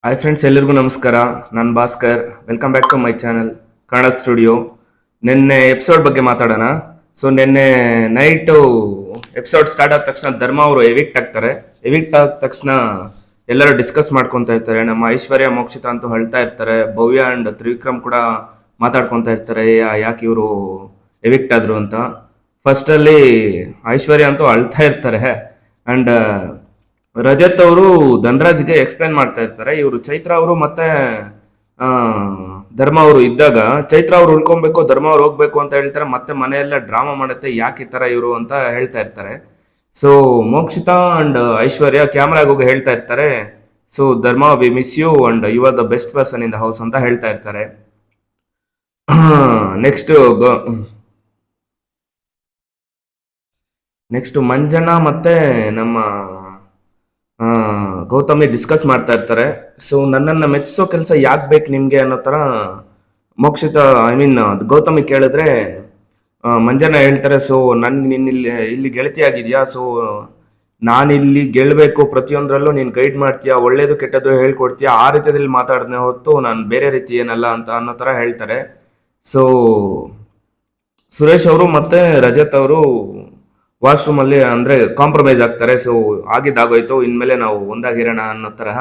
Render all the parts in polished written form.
Hi friends, ಎಲ್ಲರಿಗೂ ನಮಸ್ಕಾರ. ನಾನು Bhaskar. Welcome back to my channel Kannada studio. ನಿನ್ನೆ ಎಪಿಸೋಡ್ ಬಗ್ಗೆ ಮಾತಾಡೋಣ. ನಿನ್ನೆ ನೈಟು ಎಪಿಸೋಡ್ ಸ್ಟಾರ್ಟ್ ಆದ ತಕ್ಷಣ ಧರ್ಮ ಅವರು ಎವಿಕ್ಟ್ ಆಗ್ತಾರೆ. ಎವಿಕ್ಟ್ ಆದ ತಕ್ಷಣ ಎಲ್ಲರೂ ಡಿಸ್ಕಸ್ ಮಾಡ್ಕೊತಾ ಇರ್ತಾರೆ. ನಮ್ಮ ಐಶ್ವರ್ಯ, ಮೋಕ್ಷಿತ ಅಂತೂ ಅಳ್ತಾ ಇರ್ತಾರೆ. ಭವ್ಯ ಅಂಡ್ ತ್ರಿವಿಕ್ರಮ್ ಕೂಡ ಮಾತಾಡ್ಕೊತಾ ಇರ್ತಾರೆ, ಯಾಕೆ ಇವರು ಎವಿಕ್ಟ್ ಆದ್ರು ಅಂತ. ಫಸ್ಟಲ್ಲಿ ಐಶ್ವರ್ಯ ಅಂತೂ ಅಳ್ತಾ ಇರ್ತಾರೆ. ಅಂಡ್ ರಜತ್ ಅವರು ಧನರಾಜ್ಗೆ ಎಕ್ಸ್ಪ್ಲೇನ್ ಮಾಡ್ತಾ ಇರ್ತಾರೆ. ಇವರು ಚೈತ್ರ ಅವರು ಮತ್ತೆ ಆ, ಧರ್ಮ ಅವರು ಇದ್ದಾಗ ಚೈತ್ರ ಅವ್ರು ಉಳ್ಕೊಬೇಕು, ಧರ್ಮ ಅವ್ರು ಹೋಗ್ಬೇಕು ಅಂತ ಹೇಳ್ತಾರೆ. ಮತ್ತೆ ಮನೆಯೆಲ್ಲ ಡ್ರಾಮಾ ಮಾಡುತ್ತೆ, ಯಾಕೆ ಈ ತರ ಇವರು ಅಂತ ಹೇಳ್ತಾ ಇರ್ತಾರೆ. ಸೊ ಮೋಕ್ಷಿತಾ ಅಂಡ್ ಐಶ್ವರ್ಯ ಕ್ಯಾಮ್ರಾಗ ಹೋಗಿ ಹೇಳ್ತಾ ಇರ್ತಾರೆ, so Dharma we miss you and you are the best person in the house ಅಂತ ಹೇಳ್ತಾ ಇರ್ತಾರೆ. ನೆಕ್ಸ್ಟ್ ಮಂಜಣ್ಣ ಮತ್ತೆ ನಮ್ಮ ಆ, ಗೌತಮಿ ಡಿಸ್ಕಸ್ ಮಾಡ್ತಾ ಇರ್ತಾರೆ. ಸೊ ನನ್ನನ್ನು ಮೆಚ್ಚಿಸೋ ಕೆಲಸ ಯಾಕೆ ಬೇಕು ನಿಮಗೆ ಅನ್ನೋ ಥರ ಮೋಕ್ಷಿತ, ಐ ಮೀನ್ ಗೌತಮಿ ಕೇಳಿದ್ರೆ ಮಂಜಣ್ಣ ಹೇಳ್ತಾರೆ, ಸೊ ನನ್ಗೆ ನಿನ್ನ ಇಲ್ಲಿ ಗೆಳತಿ ಆಗಿದೆಯಾ, ಸೊ ನಾನಿಲ್ಲಿ ಗೆಲ್ಲಬೇಕು, ಪ್ರತಿಯೊಂದರಲ್ಲೂ ನೀನು ಗೈಡ್ ಮಾಡ್ತೀಯಾ, ಒಳ್ಳೇದು ಕೆಟ್ಟದ್ದು ಹೇಳ್ಕೊಡ್ತೀಯಾ, ಆ ರೀತಿಯಲ್ಲಿ ಮಾತಾಡಿದ್ರೆ ಹೊತ್ತು ನಾನು ಬೇರೆ ರೀತಿ ಏನಲ್ಲ ಅಂತ ಅನ್ನೋ ಥರ ಹೇಳ್ತಾರೆ. ಸೊ ಸುರೇಶ್ ಅವರು ಮತ್ತೆ ರಜತ್ ಅವರು ವಾಶ್ರೂಮ್ ಅಲ್ಲಿ ಅಂದ್ರೆ ಕಾಂಪ್ರಮೈಸ್ ಆಗ್ತಾರೆ. ಸೊ ಆಗಿದ್ದಾಗೋಯ್ತು, ಇನ್ಮೇಲೆ ನಾವು ಒಂದಾಗಿರೋಣ ಅನ್ನೋ ತರಹ.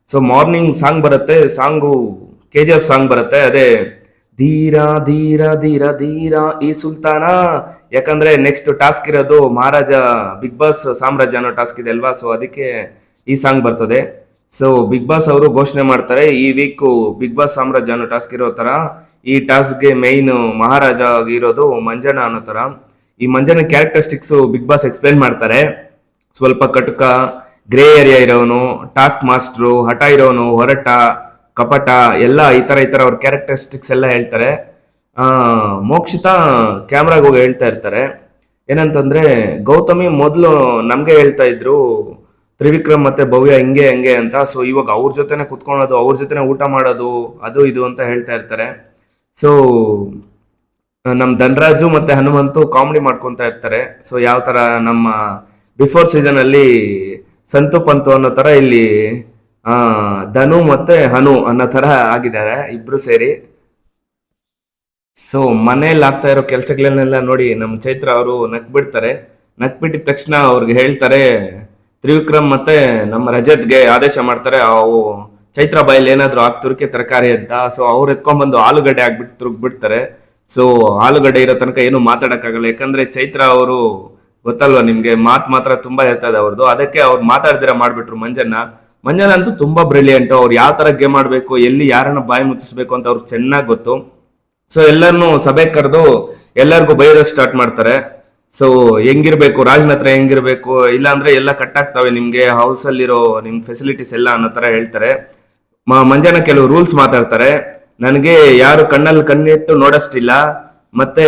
ಸೊ ಮಾರ್ನಿಂಗ್ ಸಾಂಗ್ ಬರುತ್ತೆ. ಸಾಂಗು KGF ಸಾಂಗ್ ಬರುತ್ತೆ. ಅದೇ ಧೀರ ಧೀರ ಧೀರ ಧೀರ ಈ ಸುಲ್ತಾನ. ಯಾಕಂದ್ರೆ ನೆಕ್ಸ್ಟ್ ಟಾಸ್ಕ್ ಇರೋದು ಮಹಾರಾಜ ಬಿಗ್ ಬಾಸ್ ಸಾಮ್ರಾಜ್ಯ ಅನ್ನೋ ಟಾಸ್ಕ್ ಇದೆ ಅಲ್ವಾ. ಸೊ ಅದಕ್ಕೆ ಈ ಸಾಂಗ್ ಬರ್ತದೆ. ಸೊ ಬಿಗ್ ಬಾಸ್ ಅವರು ಘೋಷಣೆ ಮಾಡ್ತಾರೆ, ಈ ವೀಕ್ ಬಿಗ್ ಬಾಸ್ ಸಾಮ್ರಾಜ್ಯ ಅನ್ನೋ ಟಾಸ್ಕ್ ಇರೋ ತರ ಈ ಟಾಸ್ಕ್ಗೆ ಮೈನ್ ಮಹಾರಾಜ ಆಗಿರೋದು ಮಂಜಣ್ಣ ಅನ್ನೋ ತರ. ಈ ಮಂಜನ ಕ್ಯಾರೆಕ್ಟರಿಸ್ಟಿಕ್ಸ್ ಬಿಗ್ ಬಾಸ್ ಎಕ್ಸ್ಪ್ಲೇನ್ ಮಾಡ್ತಾರೆ. ಸ್ವಲ್ಪ ಕಟುಕ, ಗ್ರೇ ಏರಿಯಾ ಇರೋನು, ಟಾಸ್ಕ್ ಮಾಸ್ಟ್ರು, ಹಠ ಇರೋನು, ಹೊರಟ, ಕಪಟ ಎಲ್ಲ ಈ ತರ ಅವ್ರ ಕ್ಯಾರೆಕ್ಟರಿಸ್ಟಿಕ್ಸ್ ಎಲ್ಲ ಹೇಳ್ತಾರೆ. ಮೋಕ್ಷಿತಾ ಕ್ಯಾಮ್ರಾಗ ಹೋಗಿ ಹೇಳ್ತಾ ಇರ್ತಾರೆ ಏನಂತಂದ್ರೆ, ಗೌತಮಿ ಮೊದಲು ನಮ್ಗೆ ಹೇಳ್ತಾ ಇದ್ರು ತ್ರಿವಿಕ್ರಮ್ ಮತ್ತೆ ಭವ್ಯ ಹಿಂಗೆ ಹಂಗೆ ಅಂತ. ಸೊ ಇವಾಗ ಅವ್ರ ಜೊತೆನೆ ಕುತ್ಕೊಳ್ಳೋದು, ಅವ್ರ ಜೊತೆನೆ ಊಟ ಮಾಡೋದು, ಅದು ಇದು ಅಂತ ಹೇಳ್ತಾ ಇರ್ತಾರೆ. ಸೊ ನಮ್ ಧನರಾಜು ಮತ್ತೆ ಹನುಮಂತು ಕಾಮಿಡಿ ಮಾಡ್ಕೊಂತ ಇರ್ತಾರೆ. ಸೊ ಯಾವ ತರ ನಮ್ಮ ಬಿಫೋರ್ ಸೀಸನ್ ಅಲ್ಲಿ ಸಂತು ಪಂತು ಅನ್ನೋ ತರ ಇಲ್ಲಿ ಆ ಧನು ಮತ್ತೆ ಹನು ಅನ್ನೋ ತರ ಆಗಿದ್ದಾರೆ ಇಬ್ರು ಸೇರಿ. ಸೊ ಮನೇಲಿ ಆಗ್ತಾ ಇರೋ ಕೆಲ್ಸಗಳನ್ನೆಲ್ಲ ನೋಡಿ ನಮ್ಮ ಚೈತ್ರ ಅವರು ನಕ್ಬಿಡ್ತಾರೆ. ನಕ್ಬಿಟ್ಟಿದ ತಕ್ಷಣ ಅವ್ರಿಗೆ ಹೇಳ್ತಾರೆ, ತ್ರಿವಿಕ್ರಮ್ ಮತ್ತೆ ನಮ್ಮ ರಜತ್ಗೆ ಆದೇಶ ಮಾಡ್ತಾರೆ, ಅವು ಚೈತ್ರ ಬಾಯಲ್ಲಿ ಏನಾದ್ರು ತುರ್ಕೆ ತರಕಾರಿ ಅಂತ. ಸೊ ಅವ್ರು ಎತ್ಕೊಂಡ್ಬಂದು ಆಲೂಗಡ್ಡೆ ಆಗ್ಬಿಟ್ಟು ತುರುಗ್ಬಿಡ್ತಾರೆ. ಸೊ ಆಲೂಗಡ್ಡೆ ಇರೋ ತನಕ ಏನು ಮಾತಾಡಕ್ಕಾಗಲ್ಲ, ಯಾಕಂದ್ರೆ ಚೈತ್ರ ಅವರು ಗೊತ್ತಲ್ವಾ ನಿಮ್ಗೆ, ಮಾತ್ರ ತುಂಬಾ ಇರ್ತದೆ ಅವ್ರದ್ದು. ಅದಕ್ಕೆ ಅವ್ರು ಮಾತಾಡ್ದಿರ ಮಾಡ್ಬಿಟ್ರು ಮಂಜಣ್ಣ ಅಂತೂ ತುಂಬಾ ಬ್ರಿಲಿಯಂಟ್. ಅವ್ರು ಯಾವ ತರ ಗೇಮ್ ಆಡ್ಬೇಕು, ಎಲ್ಲಿ ಯಾರನ್ನ ಬಾಯಿ ಮುಚ್ಚಿಸ್ಬೇಕು ಅಂತ ಅವ್ರಿಗೆ ಚೆನ್ನಾಗಿ ಗೊತ್ತು. ಸೊ ಎಲ್ಲರನ್ನು ಸಭೆ ಕರೆದು ಎಲ್ಲರಿಗೂ ಬೈಯೋದಕ್ಕೆ ಸ್ಟಾರ್ಟ್ ಮಾಡ್ತಾರೆ. ಸೊ ಹೆಂಗಿರ್ಬೇಕು, ರಾಜ್ನ ಹತ್ರ ಹೆಂಗಿರ್ಬೇಕು, ಇಲ್ಲಾಂದ್ರೆ ಎಲ್ಲ ಕಟ್ ಆಗ್ತವೆ ನಿಮ್ಗೆ, ಹೌಸ್ ಅಲ್ಲಿರೋ ನಿಮ್ ಫೆಸಿಲಿಟೀಸ್ ಎಲ್ಲ ಅನ್ನೋ ತರ ಹೇಳ್ತಾರೆ. ಮಂಜಣ್ಣ ಕೆಲವು ರೂಲ್ಸ್ ಮಾತಾಡ್ತಾರೆ. ನನಗೆ ಯಾರು ಕಣ್ಣಲ್ಲಿ ಕಣ್ಣಿಟ್ಟು ನೋಡಷ್ಟಿಲ್ಲ, ಮತ್ತೆ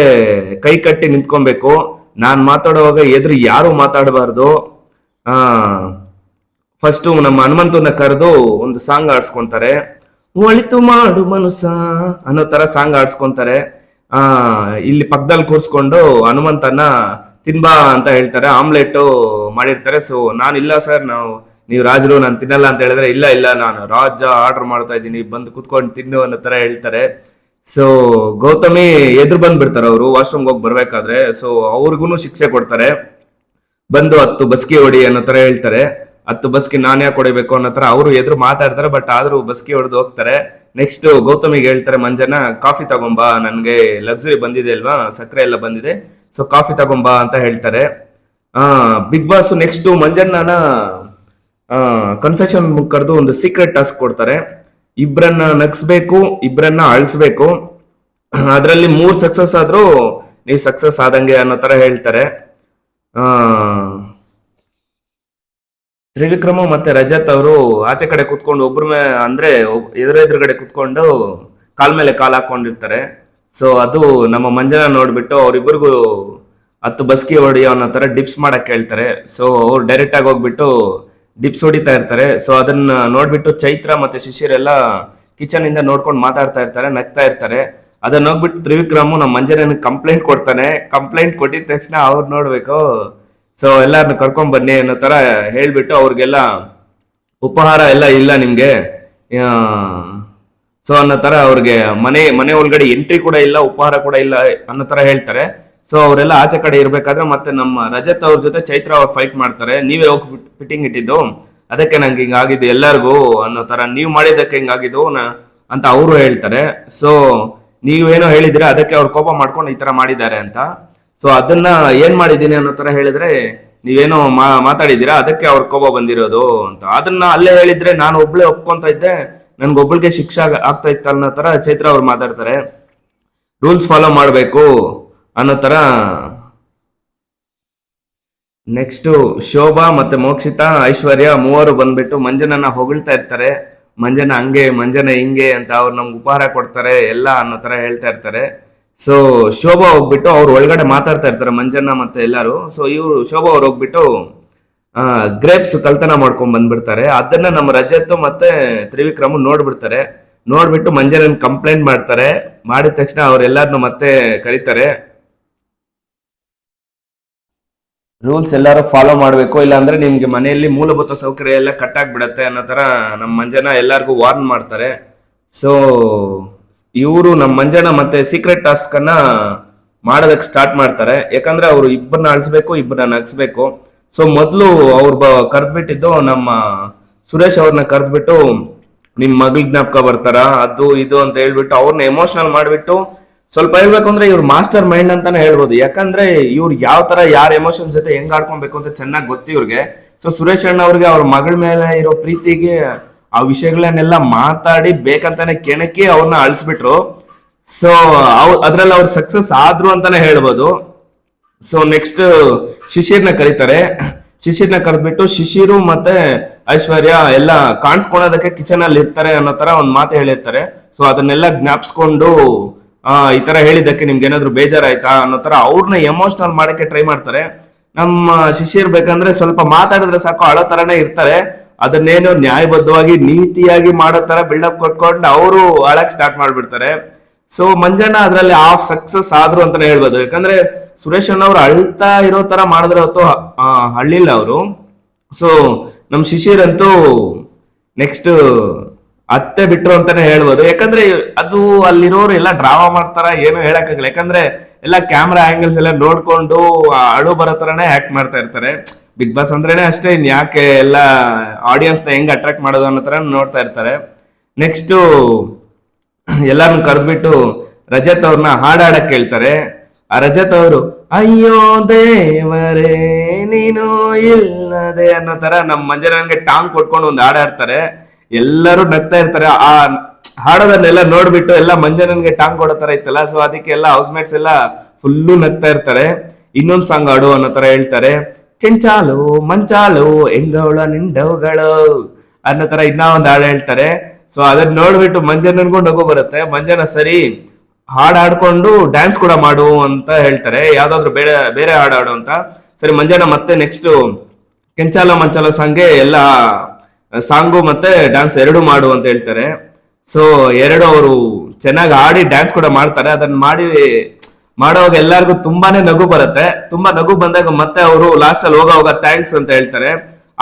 ಕೈ ಕಟ್ಟಿ ನಿಂತ್ಕೊಬೇಕು, ನಾನ್ ಮಾತಾಡುವಾಗ ಎದುರು ಯಾರು ಮಾತಾಡಬಾರ್ದು. ಆ ಫಸ್ಟ್ ನಮ್ಮ ಹನುಮಂತನ ಕರೆದು ಒಂದು ಸಾಂಗ್ ಆಡ್ಸ್ಕೊಂತಾರೆ, ಒಳಿತು ಮಾಡು ಮನುಸ ಅನ್ನೋ ತರ ಸಾಂಗ್ ಆಡ್ಸ್ಕೊಂತಾರೆ. ಇಲ್ಲಿ ಪಕ್ಕದಲ್ಲಿ ಕೂರ್ಸ್ಕೊಂಡು ಹನುಮಂತನ ತಿನ್ಬಾ ಅಂತ ಹೇಳ್ತಾರೆ. ಆಮ್ಲೆಟ್ ಮಾಡಿರ್ತಾರೆ. ಸೊ ನಾನಿಲ್ಲ ಸರ್, ನೀವು ರಾಜರು, ನಾನು ತಿನ್ನಲ್ಲ ಅಂತ ಹೇಳಿದ್ರೆ, ಇಲ್ಲ ಇಲ್ಲ ನಾನು ರಾಜ ಆರ್ಡರ್ ಮಾಡ್ತಾ ಇದ್ದೀನಿ, ಬಂದು ಕುತ್ಕೊಂಡು ತಿನ್ನು ಅನ್ನೋ ತರ ಹೇಳ್ತಾರೆ. ಸೊ ಗೌತಮಿ ಎದುರು ಬಂದ್ಬಿಡ್ತಾರೆ ಅವರು ವಾಶ್ರೂಮ್ಗೆ ಹೋಗಿ ಬರ್ಬೇಕಾದ್ರೆ. ಸೊ ಅವ್ರಿಗೂ ಶಿಕ್ಷೆ ಕೊಡ್ತಾರೆ, ಬಂದು 10 ಬಸ್ಕಿ ಹೊಡಿ ಅನ್ನೋ ತರ ಹೇಳ್ತಾರೆ. 10 ಬಸ್ಕಿ ನಾನ್ ಯಾಕೆ ಹೊಡಿಬೇಕು ಅನ್ನೋ ತರ ಅವರು ಎದುರು ಮಾತಾಡ್ತಾರೆ. ಬಟ್ ಆದ್ರೂ ಬಸ್ಕಿ ಹೊಡೆದು ಹೋಗ್ತಾರೆ. ನೆಕ್ಸ್ಟ್ ಗೌತಮಿಗೆ ಹೇಳ್ತಾರೆ ಮಂಜಣ್ಣ, ಕಾಫಿ ತಗೊಂಬಾ, ನನ್ಗೆ ಲಕ್ಸುರಿ ಬಂದಿದೆ ಅಲ್ವಾ, ಸಕ್ಕರೆ ಎಲ್ಲ ಬಂದಿದೆ, ಸೊ ಕಾಫಿ ತಗೊಂಬಾ ಅಂತ ಹೇಳ್ತಾರೆ. ಬಿಗ್ ಬಾಸ್ ನೆಕ್ಸ್ಟ್ ಮಂಜಣ್ಣನ ಕನ್ಫೆಷನ್ ಕರೆದು ಒಂದು ಸೀಕ್ರೆಟ್ ಟಾಸ್ಕ್ ಕೊಡ್ತಾರೆ. ಇಬ್ರನ್ನ ನಗ್ಸ್ಬೇಕು, ಇಬ್ರನ್ನ ಅಳಿಸ್ಬೇಕು, ಅದರಲ್ಲಿ 3 ಸಕ್ಸಸ್ ಆದ್ರೂ ನೀವು ಸಕ್ಸಸ್ ಆದಂಗೆ ಅನ್ನೋ ತರ ಹೇಳ್ತಾರೆ. ಆ ತ್ರಿವಿಕ್ರಮ ಮತ್ತೆ ರಜತ್ ಅವರು ಆಚೆ ಕಡೆ ಕುತ್ಕೊಂಡು ಒಬ್ರ ಅಂದ್ರೆ ಎದುರುಗಡೆ ಕುತ್ಕೊಂಡು ಕಾಲ್ ಮೇಲೆ ಕಾಲ್ ಹಾಕೊಂಡಿರ್ತಾರೆ. ಸೊ ಅದು ನಮ್ಮ ಮಂಜನ ನೋಡ್ಬಿಟ್ಟು ಅವ್ರಿಬ್ರಿಗೂ 10 ಬಸ್ಕಿ ಹೊಡಿ ಅನ್ನೋ ತರ ಡಿಪ್ಸ್ ಮಾಡಕ್ ಹೇಳ್ತಾರೆ. ಸೊ ಅವ್ರು ಡೈರೆಕ್ಟ್ ಆಗಿ ಹೋಗ್ಬಿಟ್ಟು ಡಿಪ್ಸ್ ಹೊಡಿತಾ ಇರ್ತಾರೆ. ಸೊ ಅದನ್ನ ನೋಡ್ಬಿಟ್ಟು ಚೈತ್ರ ಮತ್ತೆ ಶಿಶಿರೆಲ್ಲ ಕಿಚನ್ ಇಂದ ನೋಡ್ಕೊಂಡು ಮಾತಾಡ್ತಾ ಇರ್ತಾರೆ, ನಗ್ತಾ ಇರ್ತಾರೆ. ಅದನ್ನ ಹೋಗ್ಬಿಟ್ಟು ತ್ರಿವಿಕ್ರಮ್ ನಮ್ಮ ಮಂಜನ ಕಂಪ್ಲೇಂಟ್ ಕೊಡ್ತಾನೆ. ಕಂಪ್ಲೇಂಟ್ ಕೊಟ್ಟಿದ ತಕ್ಷಣ ಅವ್ರು ನೋಡ್ಬೇಕು, ಸೊ ಎಲ್ಲಾರನ್ನ ಕರ್ಕೊಂಡ್ ಬನ್ನಿ ಅನ್ನೋ ತರ ಹೇಳ್ಬಿಟ್ಟು ಅವ್ರಿಗೆಲ್ಲ ಉಪಹಾರ ಎಲ್ಲ ಇಲ್ಲ ನಿಮ್ಗೆ, ಸೊ ಅನ್ನೋ ತರ ಅವ್ರಿಗೆ ಮನೆ ಒಳಗಡೆ ಎಂಟ್ರಿ ಕೂಡ ಇಲ್ಲ, ಉಪಹಾರ ಕೂಡ ಇಲ್ಲ ಅನ್ನೋ ತರ ಹೇಳ್ತಾರೆ. ಸೊ ಅವರೆಲ್ಲ ಆಚೆ ಕಡೆ ಇರ್ಬೇಕಾದ್ರೆ ಮತ್ತೆ ನಮ್ಮ ರಜತ್ ಅವ್ರ ಜೊತೆ ಚೈತ್ರ ಅವ್ರು ಫೈಟ್ ಮಾಡ್ತಾರೆ. ನೀವೇ ಹೋಗಿ ಫಿಟ್ಟಿಂಗ್ ಇಟ್ಟಿದ್ದು, ಅದಕ್ಕೆ ನಂಗೆ ಹಿಂಗಾಗಿದ್ದು ಎಲ್ಲರಿಗೂ ಅನ್ನೋ ತರ, ನೀವು ಮಾಡಿದ್ದಕ್ಕೆ ಹಿಂಗಾಗಿದ್ದು ಅಂತ ಅವರು ಹೇಳ್ತಾರೆ. ಸೊ ನೀವೇನೋ ಹೇಳಿದ್ರೆ ಅದಕ್ಕೆ ಅವ್ರು ಕೋಪ ಮಾಡ್ಕೊಂಡು ಈ ತರ ಮಾಡಿದ್ದಾರೆ ಅಂತ. ಸೊ ಅದನ್ನ ಏನ್ ಮಾಡಿದ್ದೀನಿ ಅನ್ನೋ ತರ ಹೇಳಿದ್ರೆ ನೀವೇನೋ ಮಾತಾಡಿದ್ದೀರಾ, ಅದಕ್ಕೆ ಅವ್ರ ಕೋಪ ಬಂದಿರೋದು ಅಂತ. ಅದನ್ನ ಅಲ್ಲೇ ಹೇಳಿದ್ರೆ ನಾನು ಒಬ್ಳೆ ಒಪ್ಕೊಂತ ಇದ್ದೆ, ನನ್ಗೊಬ್ಬಳಿಗೆ ಶಿಕ್ಷೆ ಆಗ್ತಾ ಇತ್ತು ಅನ್ನೋ ತರ ಚೈತ್ರ ಅವ್ರು ಮಾತಾಡ್ತಾರೆ. ರೂಲ್ಸ್ ಫಾಲೋ ಮಾಡಬೇಕು ಅನ್ನೋ ತರ. ನೆಕ್ಸ್ಟ್ ಶೋಭಾ ಮತ್ತೆ ಮೋಕ್ಷಿತಾ, ಐಶ್ವರ್ಯ ಮೂವರು ಬಂದ್ಬಿಟ್ಟು ಮಂಜನನ್ನ ಹೊಗಳ್ತಾ ಇರ್ತಾರೆ. ಮಂಜನ ಹಂಗೆ, ಮಂಜನ ಹಿಂಗೆ ಅಂತ ಅವ್ರು ನಮ್ಗೆ ಉಪಹಾರ ಕೊಡ್ತಾರೆ ಎಲ್ಲ ಅನ್ನೋ ತರ ಹೇಳ್ತಾ ಇರ್ತಾರೆ. ಸೊ ಶೋಭಾ ಹೋಗ್ಬಿಟ್ಟು ಅವ್ರು ಒಳಗಡೆ ಮಾತಾಡ್ತಾ ಇರ್ತಾರೆ ಮಂಜನ್ನ ಮತ್ತೆ ಎಲ್ಲಾರು. ಸೊ ಇವ್ರು ಶೋಭಾ ಅವ್ರು ಹೋಗ್ಬಿಟ್ಟು ಗ್ರೇಪ್ಸ್ ಕಳ್ತನ ಮಾಡ್ಕೊಂಡ್ ಬಂದ್ಬಿಡ್ತಾರೆ. ಅದನ್ನ ನಮ್ಮ ರಜತ್ ಮತ್ತೆ ತ್ರಿವಿಕ್ರಮ್ ನೋಡ್ಬಿಡ್ತಾರೆ. ನೋಡ್ಬಿಟ್ಟು ಮಂಜನನ್ ಕಂಪ್ಲೇಂಟ್ ಮಾಡ್ತಾರೆ. ಮಾಡಿದ ತಕ್ಷಣ ಅವ್ರೆಲ್ಲಾರನು ಮತ್ತೆ ಕರೀತಾರೆ. ರೂಲ್ಸ್ ಎಲ್ಲಾರು ಫಾಲೋ ಮಾಡ್ಬೇಕು, ಇಲ್ಲ ಅಂದ್ರೆ ನಿಮ್ಗೆ ಮನೆಯಲ್ಲಿ ಮೂಲಭೂತ ಸೌಕರ್ಯ ಎಲ್ಲ ಕಟ್ ಆಗ್ಬಿಡತ್ತೆ ಅನ್ನೋ ತರ ನಮ್ಮ ಮಂಜನ ಎಲ್ಲಾರ್ಗು ವಾರ್ನ್ ಮಾಡ್ತಾರೆ. ಸೊ ಇವರು ನಮ್ಮ ಮಂಜನ ಮತ್ತೆ ಸೀಕ್ರೆಟ್ ಟಾಸ್ಕ್ ಅನ್ನ ಮಾಡೋದಕ್ಕೆ ಸ್ಟಾರ್ಟ್ ಮಾಡ್ತಾರೆ. ಯಾಕಂದ್ರೆ ಅವ್ರು ಇಬ್ಬರನ್ನ ಅಳಿಸ್ಬೇಕು, ಇಬ್ಬರನ್ನ ನಗ್ಸ್ಬೇಕು. ಸೊ ಮೊದ್ಲು ಅವ್ರು ಕರೆದ್ಬಿಟ್ಟಿದ್ದು ನಮ್ಮ ಸುರೇಶ್ ಅವ್ರನ್ನ ಕರೆದ್ಬಿಟ್ಟು ನಿಮ್ ಮಗಳ ಜ್ಞಾಪಕ ಬರ್ತಾರ ಅದು ಇದು ಅಂತ ಹೇಳ್ಬಿಟ್ಟು ಅವ್ರನ್ನ ಎಮೋಷನಲ್ ಮಾಡ್ಬಿಟ್ಟು, ಸ್ವಲ್ಪ ಹೇಳ್ಬೇಕು ಅಂದ್ರೆ ಇವ್ರು ಮಾಸ್ಟರ್ ಮೈಂಡ್ ಅಂತಾನೆ ಹೇಳ್ಬೋದು. ಯಾಕಂದ್ರೆ ಇವ್ರು ಯಾವ ತರ ಯಾರ ಎಮೋಷನ್ಸ್ ಜೊತೆ ಹೆಂಗ್ ಆಡ್ಕೊಬೇಕು ಅಂತ ಚೆನ್ನಾಗಿ ಗೊತ್ತು ಇವ್ರಿಗೆ. ಸೊ ಸುರೇಶ್ ಅಣ್ಣ ಅವ್ರಿಗೆ ಅವ್ರ ಮಗಳ ಮೇಲೆ ಇರೋ ಪ್ರೀತಿಗೆ ಆ ವಿಷಯಗಳನ್ನೆಲ್ಲ ಮಾತಾಡಿ ಬೇಕಂತಾನೆ ಕೆಣಕಿ ಅವ್ರನ್ನ ಅಳಿಸ್ಬಿಟ್ರು. ಸೊ ಅದ್ರಲ್ಲಿ ಅವ್ರು ಸಕ್ಸಸ್ ಆದ್ರು ಅಂತಾನೆ ಹೇಳ್ಬೋದು. ಸೊ ನೆಕ್ಸ್ಟ್ ಶಿಶಿರ್ನ ಕರೀತಾರೆ. ಶಿಶಿರ್ನ ಕರೆದ್ಬಿಟ್ಟು ಶಿಶಿರು ಮತ್ತೆ ಐಶ್ವರ್ಯ ಎಲ್ಲ ಕಾಣಿಸ್ಕೊಳೋದಕ್ಕೆ ಕಿಚನ್ ಅಲ್ಲಿ ಇರ್ತಾರೆ ಅನ್ನೋ ತರ ಒಂದ್ ಮಾತು ಹೇಳಿರ್ತಾರೆ. ಸೊ ಅದನ್ನೆಲ್ಲ ಜ್ಞಾಪಿಸ್ಕೊಂಡು ಈ ತರ ಹೇಳಿದ್ದಕ್ಕೆ ನಿಮ್ಗೆ ಏನಾದ್ರು ಬೇಜಾರಾಯ್ತಾ ಅನ್ನೋ ತರ ಅವ್ರನ್ನ ಎಮೋಷನಲ್ ಮಾಡಕ್ಕೆ ಟ್ರೈ ಮಾಡ್ತಾರೆ. ನಮ್ಮ ಶಿಶಿರ್ ಬೇಕಂದ್ರೆ ಸ್ವಲ್ಪ ಮಾತಾಡಿದ್ರೆ ಸಾಕು ಅಳೋ ತರನೇ ಇರ್ತಾರೆ. ಅದನ್ನೇನೋ ನ್ಯಾಯಬದ್ಧವಾಗಿ ನೀತಿಯಾಗಿ ಮಾಡೋ ತರ ಬಿಲ್ಡಪ್ ಕೊಟ್ಕೊಂಡು ಅವರು ಅಳಕ್ ಸ್ಟಾರ್ಟ್ ಮಾಡ್ಬಿಡ್ತಾರೆ. ಸೊ ಮಂಜಣ್ಣ ಅದ್ರಲ್ಲಿ ಹಾಫ್ ಸಕ್ಸಸ್ ಆದ್ರು ಅಂತಾನೆ ಹೇಳ್ಬೋದು. ಯಾಕಂದ್ರೆ ಸುರೇಶ್ ಅಣ್ಣ ಅವ್ರು ಅಳ್ತಾ ಇರೋ ತರ ಮಾಡಿದ್ರೆ ಹೊತ್ತು ಹಳ್ಳಿಲ್ಲ ಅವರು. ಸೊ ನಮ್ ಶಿಶಿರ್ ಅಂತೂ ನೆಕ್ಸ್ಟ್ ಅತ್ತೆ ಬಿಟ್ರು ಅಂತಾನೆ ಹೇಳ್ಬೋದು. ಯಾಕಂದ್ರೆ ಅದು ಅಲ್ಲಿರೋರು ಎಲ್ಲ ಡ್ರಾಮಾ ಮಾಡ್ತಾರ, ಏನು ಹೇಳಕ್ಕಾಗಲ್ಲ. ಯಾಕಂದ್ರೆ ಎಲ್ಲ ಕ್ಯಾಮ್ರಾ ಆಂಗಲ್ಸ್ ಎಲ್ಲ ನೋಡ್ಕೊಂಡು ಅಳು ಬರೋ ತರನೇ ಆಕ್ಟ್ ಮಾಡ್ತಾ ಇರ್ತಾರೆ. ಬಿಗ್ ಬಾಸ್ ಅಂದ್ರೇನೆ ಅಷ್ಟೇ, ಇನ್ ಯಾಕೆ ಎಲ್ಲ ಆಡಿಯನ್ಸ್ ನ ಹೆಂಗ್ ಅಟ್ರಾಕ್ಟ್ ಮಾಡೋದು ಅನ್ನೋ ತರ ನೋಡ್ತಾ ಇರ್ತಾರೆ. ನೆಕ್ಸ್ಟ್ ಎಲ್ಲಾರನ್ನು ಕರೆದ್ಬಿಟ್ಟು ರಜತ್ ಅವ್ರನ್ನ ಹಾಡಾಡಕ್ ಕೇಳ್ತಾರೆ. ಆ ರಜತ್ ಅವರು ಅಯ್ಯೋ ದೇವರೇ ನೀನು ಇಲ್ಲದೆ ಅನ್ನೋ ತರ ನಮ್ ಮಂಜನನ್ಗೆ ಟಾಂಗ್ ಕೊಟ್ಕೊಂಡು ಒಂದು ಹಾಡಾಡ್ತಾರೆ. ಎಲ್ಲರೂ ನಗ್ತಾ ಇರ್ತಾರೆ. ಆ ಹಾಡೋದನ್ನೆಲ್ಲ ನೋಡ್ಬಿಟ್ಟು ಎಲ್ಲ ಮಂಜನನ್ಗೆ ಟಾಂಗ್ ಕೊಡೋ ತರ ಇತ್ತಲ್ಲ. ಸೊ ಅದಕ್ಕೆ ಎಲ್ಲ ಹೌಸ್ ಮೇಟ್ಸ್ ಎಲ್ಲ ಫುಲ್ಲು ನಗ್ತಾ ಇರ್ತಾರೆ. ಇನ್ನೊಂದ್ ಸಾಂಗ್ ಹಾಡು ಅನ್ನೋ ತರ ಹೇಳ್ತಾರೆ. ಕೆಂಚಾಲು ಮಂಚಾಲು ಹೆಂಗವಳ ನಿಂಡವುಗಳು ಅನ್ನೋ ತರ ಇನ್ನ ಒಂದ್ ಹಾಡು ಹೇಳ್ತಾರೆ. ಸೊ ಅದನ್ನ ನೋಡ್ಬಿಟ್ಟು ಮಂಜನನ್ಗೂ ನಗು ಬರುತ್ತೆ. ಮಂಜನ ಸರಿ ಹಾಡ್ ಆಡ್ಕೊಂಡು ಡ್ಯಾನ್ಸ್ ಕೂಡ ಮಾಡು ಅಂತ ಹೇಳ್ತಾರೆ, ಯಾವ್ದಾದ್ರು ಬೇರೆ ಬೇರೆ ಹಾಡು ಆಡು ಅಂತ. ಸರಿ ಮಂಜನ ಮತ್ತೆ ನೆಕ್ಸ್ಟ್ ಕೆಂಚಾಲ ಮಂಚಾಲ ಸಾಂಗ್ಗೆ ಎಲ್ಲ ಸಾಂಗು ಮತ್ತೆ ಡ್ಯಾನ್ಸ್ ಎರಡು ಮಾಡು ಅಂತ ಹೇಳ್ತಾರೆ. ಸೊ ಎರಡು ಅವರು ಚೆನ್ನಾಗಿ ಆಡಿ ಡ್ಯಾನ್ಸ್ ಕೂಡ ಮಾಡ್ತಾರೆ. ಅದನ್ನ ಮಾಡೋವಾಗ ಎಲ್ಲರಿಗೂ ತುಂಬಾನೇ ನಗು ಬರುತ್ತೆ. ತುಂಬಾ ನಗು ಬಂದಾಗ ಮತ್ತೆ ಅವರು ಲಾಸ್ಟ್ ಅಲ್ಲಿ ಹೋಗ ಥ್ಯಾಂಕ್ಸ್ ಅಂತ ಹೇಳ್ತಾರೆ.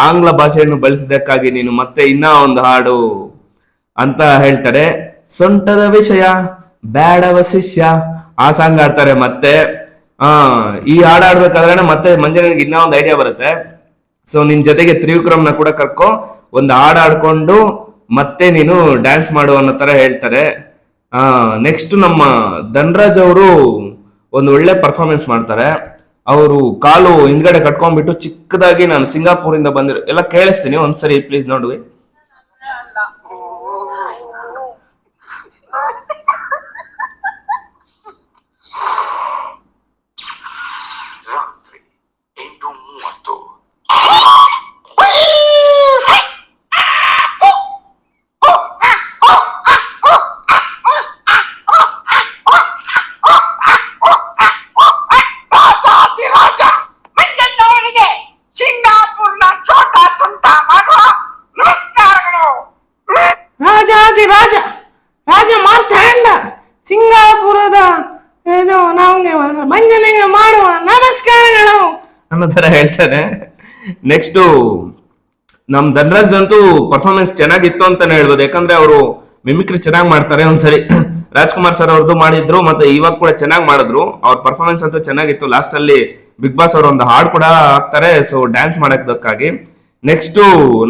ಆಂಗ್ಲ ಭಾಷೆಯನ್ನು ಬಳಸಿದ್ದಕ್ಕಾಗಿ ನೀನು ಮತ್ತೆ ಇನ್ನ ಒಂದು ಹಾಡು ಅಂತ ಹೇಳ್ತಾರೆ. ಸೊಂಟದ ವಿಷಯ ಬ್ಯಾಡವ ಶಿಷ್ಯ ಆ ಸಾಂಗ್ ಆಡ್ತಾರೆ. ಮತ್ತೆ ಈ ಹಾಡು ಆಡ್ಬೇಕಾದ್ರೆ ಮತ್ತೆ ಮಂಜನಿಗೆ ಇನ್ನ ಒಂದು ಐಡಿಯಾ ಬರುತ್ತೆ. ಸೊ ನಿನ್ ಜೊತೆಗೆ ತ್ರಿವಿಕ್ರಮ್ನ ಕೂಡ ಕರ್ಕೊ ಒಂದು ಹಾಡು ಆಡ್ಕೊಂಡು ಮತ್ತೆ ನೀನು ಡ್ಯಾನ್ಸ್ ಮಾಡು ಅನ್ನೋ ತರ ಹೇಳ್ತಾರೆ. ನೆಕ್ಸ್ಟ್ ನಮ್ಮ ಧನ್ರಾಜ್ ಅವರು ಒಂದು ಒಳ್ಳೆ ಪರ್ಫಾರ್ಮೆನ್ಸ್ ಮಾಡ್ತಾರೆ. ಅವರು ಕಾಲು ಹಿಂದ್ಗಡೆ ಕಟ್ಕೊಂಡ್ಬಿಟ್ಟು ಚಿಕ್ಕದಾಗಿ ನಾನು ಸಿಂಗಾಪುರಿಂದ ಬಂದಿರೋ ಎಲ್ಲ ಕೇಳಿಸ್ತೀನಿ, ಒಂದ್ಸರಿ ಪ್ಲೀಸ್ ನೋಡುವಿ. ರಾಜ ಮಾರ್ತಾಂಡ ಸಿಂಗಾಪುರದ ಇದು ನಮ್ಗೆ ಮಂಜನಿಗೆ ಮಾಡುವ ನಮಸ್ಕಾರಗಳು ಅನ್ನೋ ತರ ಹೇಳ್ತಾನೆ. ನೆಕ್ಸ್ಟ್ ನಮ್ ಧನರಾಜ್ದಂತೂ ಪರ್ಫಾರ್ಮೆನ್ಸ್ ಚೆನ್ನಾಗಿತ್ತು ಅಂತಾನೆ ಹೇಳ್ಬೋದು. ಯಾಕಂದ್ರೆ ಅವರು ಮಿಮಿಕ್ರಿ ಚೆನ್ನಾಗಿ ಮಾಡ್ತಾರೆ. ಒಂದ್ಸರಿ ರಾಜ್ಕುಮಾರ್ ಸರ್ ಅವ್ರದ್ದು ಮಾಡಿದ್ರು, ಮತ್ತೆ ಇವಾಗ ಕೂಡ ಚೆನ್ನಾಗಿ ಮಾಡಿದ್ರು. ಅವ್ರ ಪರ್ಫಾರ್ಮೆನ್ಸ್ ಅಂತೂ ಚೆನ್ನಾಗಿತ್ತು. ಲಾಸ್ಟ್ ಅಲ್ಲಿ ಬಿಗ್ ಬಾಸ್ ಅವ್ರ ಒಂದು ಹಾಡ್ ಕೂಡ ಹಾಕ್ತಾರೆ, ಸೊ ಡ್ಯಾನ್ಸ್ ಮಾಡಕ್ಕಾಗಿ. ನೆಕ್ಸ್ಟ್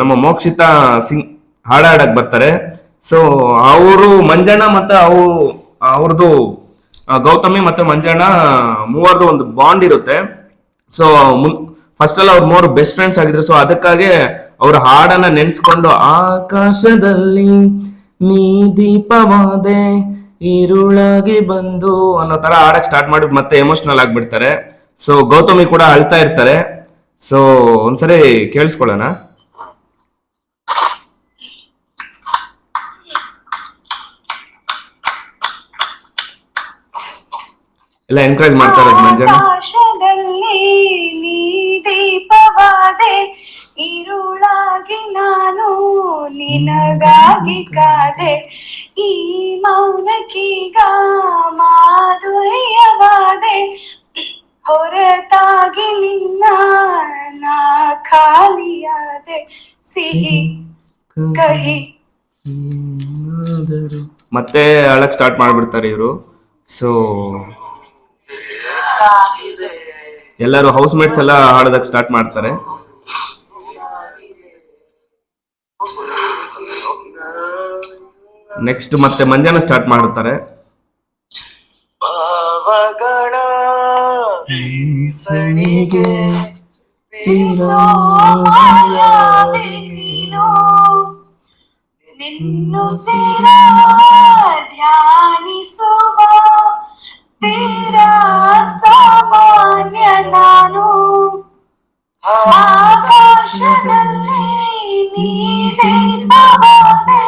ನಮ್ಮ ಮೋಕ್ಷಿತಾ ಸಿಂಗ್ ಹಾಡಾಡಕ್ ಬರ್ತಾರೆ. ಸೊ ಅವರು ಮಂಜಣ್ಣ ಮತ್ತೆ ಅವ್ರದ್ದು ಗೌತಮಿ ಮತ್ತೆ ಮಂಜಣ್ಣ ಮೂವರ್ದು ಒಂದು ಬಾಂಡ್ ಇರುತ್ತೆ. ಸೊ ಫಸ್ಟ್ ಎಲ್ಲ ಅವ್ರ ಮೂವರು ಬೆಸ್ಟ್ ಫ್ರೆಂಡ್ಸ್ ಆಗಿದ್ರು. ಸೊ ಅದಕ್ಕಾಗಿ ಅವ್ರ ಹಾಡನ್ನ ನೆನ್ಸ್ಕೊಂಡು ಆಕಾಶದಲ್ಲಿ ನೀ ದೀಪವಾದೆ ಈರುಳಾಗಿ ಬಂದು ಅನ್ನೋ ತರ ಹಾಡಕ್ ಸ್ಟಾರ್ಟ್ ಮಾಡಿ ಮತ್ತೆ ಎಮೋಷನಲ್ ಆಗ್ಬಿಡ್ತಾರೆ. ಸೊ ಗೌತಮಿ ಕೂಡ ಅಳ್ತಾ ಇರ್ತಾರೆ. ಸೊ ಒಂದ್ಸರಿ ಕೇಳಿಸ್ಕೊಳ್ಳೋಣ. ಎಲ್ಲ ಎನ್ಕರೇಜ್ ಮಾಡ್ತಾರೆ ಮಂಜಣ್ಣ. ಆಕಾಶದಲ್ಲಿ ನೀ ದೀಪವಾದೆ ഇരുളാಗಿ ನಾನು ನಿನಗಾಗಿ ಕಾದೆ ಈ ಮೌನಕ್ಕೀಗ ಮಾಧುರ್ಯವಾದೆ ಹೊರತಾಗಿ ನಿನ್ನ ನಾ ಖಾಲಿಯಾದೆ ಸಿಹಿ ಕಹಿ. ಮತ್ತೆ ಅಳಕ್ ಸ್ಟಾರ್ಟ್ ಮಾಡ್ಬಿಡ್ತಾರೆ ಇವರು. ಸೊ ಎಲ್ಲರೂ ಹೌಸ್ ಮೇಟ್ಸ್ ಎಲ್ಲ ಹಾಡೋದಕ್ ಸ್ಟಾರ್ಟ್ ಮಾಡ್ತಾರೆ. ನೆಕ್ಸ್ಟ್ ಮತ್ತೆ ಮಂಜಾನ ಸ್ಟಾರ್ಟ್ ಮಾಡುತ್ತಾರೆ. ನಿನ್ನು ಸೇರ ಧ್ಯಾನಿಸುವ ತೀರಾ ಸಾಮಾನ್ಯ ನಾನು ಆಕಾಶದಲ್ಲಿ ನೀನೇ ಪವಾದೆ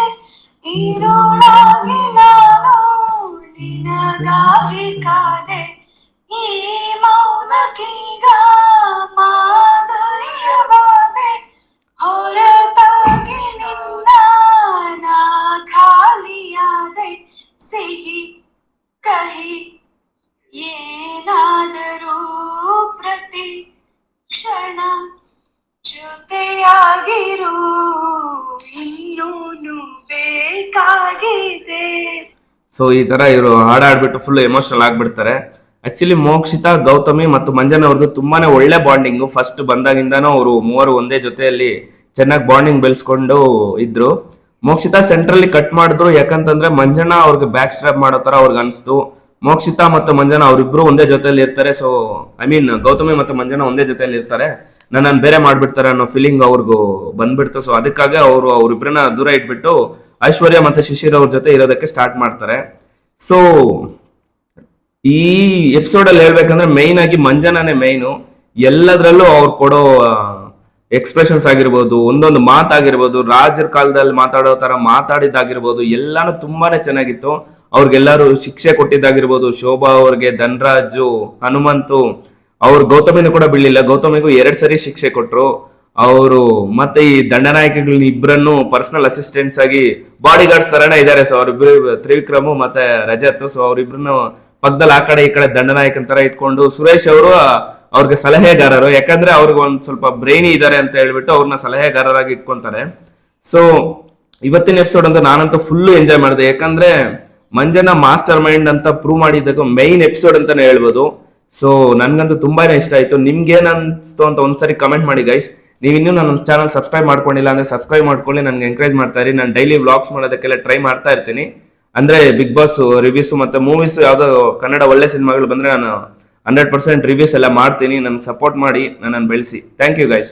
ഇരുಳಾಗಿ ನಾನು ನಿನಗಾಗಿ ಕಾದೆ ಈ ಮೌನಕ್ಕೀಗ ಮಾಧುರ್ಯವಾದೆ ಹೊರತಾಗಿ ನಿನ್ನ ನಾ ಖಾಲಿಯಾದೆ ಸಿಹಿ ಕಹಿ ಏನಾದರೂ ಪ್ರತಿ ಕ್ಷಣ ಜೊತೆಯಾಗಿರು ಇನ್ನೂನು ಬೇಕಾಗಿದೆ. ಸೊ ಈ ತರ ಇವರು ಹಾಡಾಡ್ಬಿಟ್ಟು ಫುಲ್ ಎಮೋಷನಲ್ ಆಗ್ಬಿಡ್ತಾರೆ. ಆಕ್ಚುಲಿ ಮೋಕ್ಷಿತಾ, ಗೌತಮಿ ಮತ್ತು ಮಂಜನ್ ಅವ್ರದ್ದು ತುಂಬಾನೇ ಒಳ್ಳೆ ಬಾಂಡಿಂಗು. ಫಸ್ಟ್ ಬಂದಾಗಿಂದಾನು ಅವರು ಮೂವರು ಒಂದೇ ಜೊತೆಯಲ್ಲಿ ಚೆನ್ನಾಗಿ ಬಾಂಡಿಂಗ್ ಬೆಳೆಸ್ಕೊಂಡು ಇದ್ರು. ಮೋಕ್ಷಿತಾ ಸೆಂಟ್ರಲ್ಲಿ ಕಟ್ ಮಾಡಿದ್ರು, ಯಾಕಂತಂದ್ರೆ ಮಂಜಣ್ಣ ಅವ್ರಿಗೆ ಬ್ಯಾಕ್ ಸ್ಟ್ರಾಪ್ ಮಾಡೋ ತರ ಅವ್ರಿಗೆ ಅನಿಸ್ತು. ಮೋಕ್ಷಿತಾ ಮತ್ತು ಮಂಜಣ್ಣ ಅವರಿಬ್ರು ಒಂದೇ ಜೊತೆಯಲ್ಲಿ ಇರ್ತಾರೆ. ಸೊ ಐ ಮೀನ್ ಗೌತಮಿ ಮತ್ತು ಮಂಜಣ್ಣ ಒಂದೇ ಜೊತೆಯಲ್ಲಿ ಇರ್ತಾರೆ, ನನ್ನನ್ನು ಬೇರೆ ಮಾಡ್ಬಿಡ್ತಾರೆ ಅನ್ನೋ ಫೀಲಿಂಗ್ ಅವ್ರಿಗೂ ಬಂದ್ಬಿಡ್ತು. ಸೊ ಅದಕ್ಕಾಗಿ ಅವ್ರಿಬ್ರನ್ನ ದೂರ ಇಟ್ಬಿಟ್ಟು ಐಶ್ವರ್ಯ ಮತ್ತೆ ಶಿಶಿರ್ ಅವ್ರ ಜೊತೆ ಇರೋದಕ್ಕೆ ಸ್ಟಾರ್ಟ್ ಮಾಡ್ತಾರೆ. ಸೊ ಈ ಎಪಿಸೋಡ್ ಅಲ್ಲಿ ಹೇಳ್ಬೇಕಂದ್ರೆ ಮೈನ್ ಆಗಿ ಮಂಜನನೇ ಮೈನು. ಎಲ್ಲದ್ರಲ್ಲೂ ಅವ್ರು ಕೊಡೋ ಎಕ್ಸ್ಪ್ರೆಷನ್ಸ್ ಆಗಿರ್ಬೋದು, ಒಂದೊಂದು ಮಾತಾಗಿರ್ಬೋದು, ರಾಜರ ಕಾಲದಲ್ಲಿ ಮಾತಾಡೋ ತರ ಮಾತಾಡಿದ್ದಾಗಿರ್ಬೋದು, ಎಲ್ಲಾನು ತುಂಬಾನೇ ಚೆನ್ನಾಗಿತ್ತು. ಅವ್ರಿಗೆಲ್ಲರೂ ಶಿಕ್ಷೆ ಕೊಟ್ಟಿದ್ದಾಗಿರ್ಬೋದು, ಶೋಭಾ ಅವ್ರಿಗೆ, ಧನರಾಜು, ಹನುಮಂತು, ಅವ್ರು ಗೌತಮಿನೂ ಕೂಡ ಬೀಳಿಲ್ಲ. ಗೌತಮಿಗೂ 2 ಸರಿ ಶಿಕ್ಷೆ ಕೊಟ್ರು ಅವರು. ಮತ್ತೆ ಈ ದಂಡನಾಯಕಗಳನ್ನ ಇಬ್ಬರನ್ನು ಪರ್ಸನಲ್ ಅಸಿಸ್ಟೆಂಟ್ಸ್ ಆಗಿ ಬಾಡಿ ಗಾರ್ಡ್ಸ್ ತರನೇ ಇದ್ದಾರೆ. ಸೊ ಅವ್ರಿಬ್ರು ತ್ರಿವಿಕ್ರಮು ಮತ್ತೆ ರಜತ್. ಸೊ ಅವ್ರಿಬ್ರನ್ನು ಪಕ್ಕದಲ್ಲಿ ಆ ಕಡೆ ಈ ಕಡೆ ದಂಡನಾಯಕನ ತರ ಇಟ್ಕೊಂಡು, ಸುರೇಶ್ ಅವರು ಅವ್ರಿಗೆ ಸಲಹೆಗಾರರು, ಯಾಕಂದ್ರೆ ಅವ್ರಿಗೆ ಒಂದ್ ಸ್ವಲ್ಪ ಬ್ರೈನಿ ಇದಾರೆ ಅಂತ ಹೇಳ್ಬಿಟ್ಟು ಅವ್ರನ್ನ ಸಲಹೆಗಾರರಾಗಿ ಇಟ್ಕೊಂತಾರೆ. ಸೊ ಇವತ್ತಿನ ಎಪಿಸೋಡ್ ಅಂತ ನಾನಂತೂ ಫುಲ್ ಎಂಜಾಯ್ ಮಾಡಿದೆ. ಯಾಕಂದ್ರೆ ಮಂಜನ ಮಾಸ್ಟರ್ ಮೈಂಡ್ ಅಂತ ಪ್ರೂವ್ ಮಾಡಿದ್ದಕ್ಕೆ ಮೈನ್ ಎಪಿಸೋಡ್ ಅಂತಾನೆ ಹೇಳ್ಬೋದು. ಸೊ ನನ್ಗಂತೂ ತುಂಬಾನೇ ಇಷ್ಟ ಆಯ್ತು. ನಿಮ್ಗೆ ಏನ್ ಅನ್ಸ್ತು ಅಂತ ಒಂದ್ಸರಿ ಕಮೆಂಟ್ ಮಾಡಿ ಗೈಸ್. ನೀವು ಇನ್ನೂ ನನ್ನ ಚಾನಲ್ ಸಬ್ಸ್ಕ್ರೈಬ್ ಮಾಡ್ಕೊಂಡಿಲ್ಲ ಅಂದ್ರೆ ಸಬ್ಸ್ಕ್ರೈಬ್ ಮಾಡ್ಕೊಳ್ಳಿ, ನನ್ಗೆ ಎಂಕರೇಜ್ ಮಾಡ್ತಾ ಇರಿ. ನಾನು ಡೈಲಿ ವ್ಲಾಗ್ಸ್ ಮಾಡೋದಕ್ಕೆಲ್ಲ ಟ್ರೈ ಮಾಡ್ತಾ ಇರ್ತೀನಿ. ಅಂದ್ರೆ ಬಿಗ್ ಬಾಸ್ ರಿವ್ಯೂಸ್ ಮತ್ತೆ ಮೂವೀಸ್ ಯಾವ್ದೋ ಕನ್ನಡ ಒಳ್ಳೆ ಸಿನಿಮಾಗಳು ಬಂದ್ರೆ ನಾನು 100% ರಿವ್ಯೂಸ್ ಎಲ್ಲ ಮಾಡ್ತೀನಿ. ನನ್ಗೆ ಸಪೋರ್ಟ್ ಮಾಡಿ, ನನ್ನನ್ನು ಬೆಳೆಸಿ. Thank you guys.